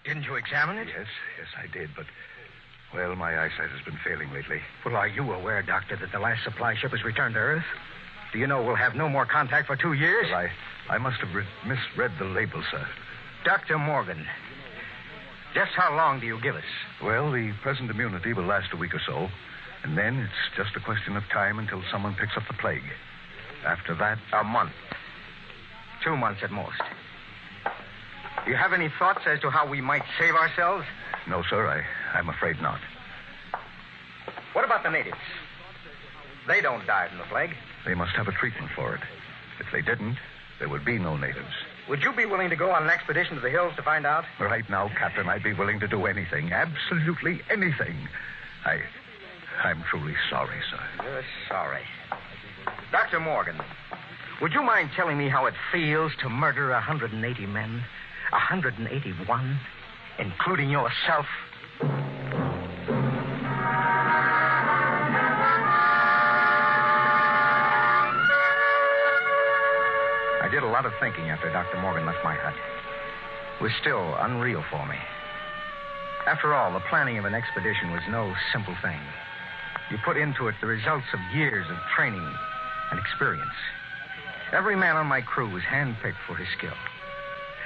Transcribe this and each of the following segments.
Didn't you examine it? Yes, I did, but... Well, my eyesight has been failing lately. Well, are you aware, Doctor, that the last supply ship has returned to Earth? Do you know we'll have no more contact for 2 years? Well, I must have misread the label, sir. Dr. Morgan, just how long do you give us? Well, the present immunity will last a week or so, and then it's just a question of time until someone picks up the plague. After that... A month. 2 months at most. Do you have any thoughts as to how we might save ourselves? No, sir, I'm afraid not. What about the natives? They don't die from the plague. They must have a treatment for it. If they didn't, there would be no natives. Would you be willing to go on an expedition to the hills to find out? Right now, Captain, I'd be willing to do anything. Absolutely anything. I'm truly sorry, sir. You're sorry. Dr. Morgan, would you mind telling me how it feels to murder 180 men? 181, including yourself? I did a lot of thinking after Dr. Morgan left my hut. It was still unreal for me. After all, the planning of an expedition was no simple thing. You put into it the results of years of training and experience. Every man on my crew was handpicked for his skill.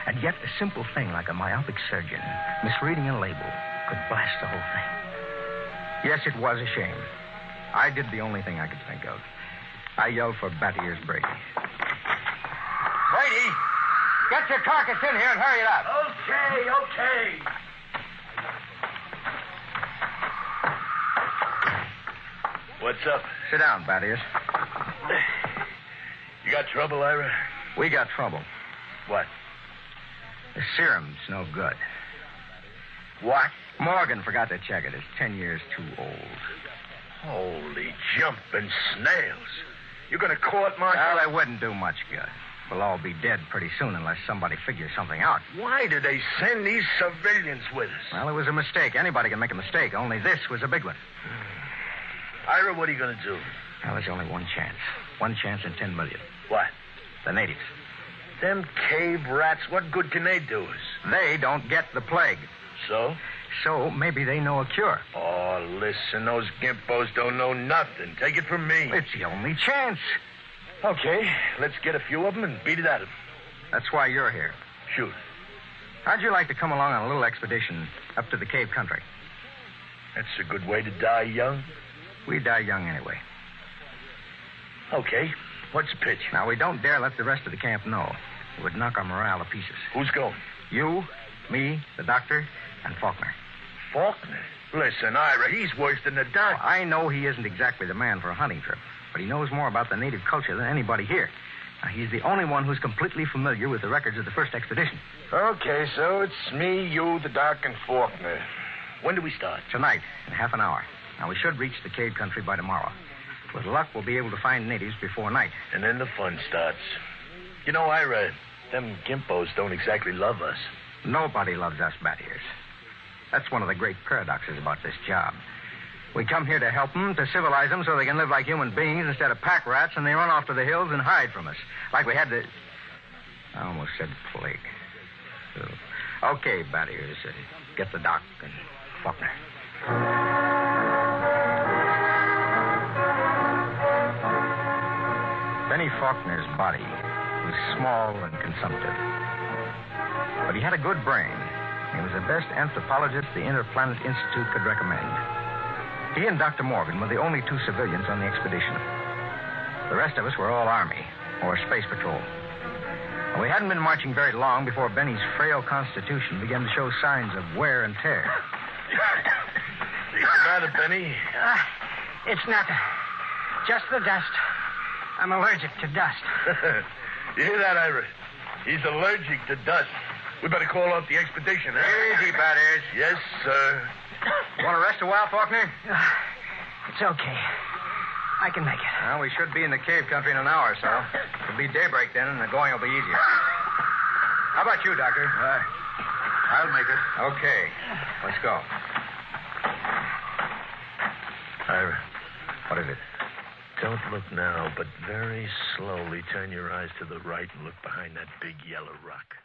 And yet a simple thing like a myopic surgeon misreading a label could blast the whole thing. Yes, it was a shame. I did the only thing I could think of. I yelled for Batty Brady. Brady, get your carcass in here and hurry it up. Okay. What's up? Sit down, Batty. You got trouble, Ira? We got trouble. What? The serum's no good. What? Morgan forgot to check it. It's 10 years too old. Holy jumping snails. You gonna court-martial? Well, that wouldn't do much good. We'll all be dead pretty soon unless somebody figures something out. Why did they send these civilians with us? Well, it was a mistake. Anybody can make a mistake. Only this was a big one. Ira, what are you gonna do? Well, there's only one chance. One chance in 10 million. What? The natives. Them cave rats, what good can they do us? They don't get the plague. So? So maybe they know a cure. Oh, listen, those gimpos don't know nothing. Take it from me. It's the only chance. Okay, let's get a few of them and beat it at them. That's why you're here. Shoot. How'd you like to come along on a little expedition up to the cave country? That's a good way to die young. We die young anyway. Okay, what's the pitch? Now, we don't dare let the rest of the camp know. It would knock our morale to pieces. Who's going? You, me, the doctor, and Faulkner. Faulkner? Listen, Ira, he's worse than the doctor. Well, I know he isn't exactly the man for a hunting trip, but he knows more about the native culture than anybody here. Now, he's the only one who's completely familiar with the records of the first expedition. Okay, so it's me, you, the doc, and Faulkner. When do we start? Tonight, in half an hour. Now, we should reach the cave country by tomorrow. With luck, we'll be able to find natives before night. And then the fun starts. You know, Ira, them gimpos don't exactly love us. Nobody loves us Battiers. That's one of the great paradoxes about this job. We come here to help them, to civilize them so they can live like human beings instead of pack rats, and they run off to the hills and hide from us. Like we had the... I almost said plague. Okay, Battiers, get the doc and Faulkner. Benny Faulkner's body was small and consumptive. But he had a good brain. He was the best anthropologist the Interplanet Institute could recommend. He and Dr. Morgan were the only two civilians on the expedition. The rest of us were all Army or Space Patrol. And we hadn't been marching very long before Benny's frail constitution began to show signs of wear and tear. What's the matter, Benny? It's nothing. Just the dust. I'm allergic to dust. You hear that, Ira? He's allergic to dust. We better call off the expedition, huh? Easy, Battiers. Yes, sir. Want to rest a while, Faulkner? It's okay. I can make it. Well, we should be in the cave country in an hour or so. It'll be daybreak then, and the going will be easier. How about you, Doctor? I'll make it. Okay. Let's go. Ira. What is it? Don't look now, but very slowly turn your eyes to the right and look behind that big yellow rock.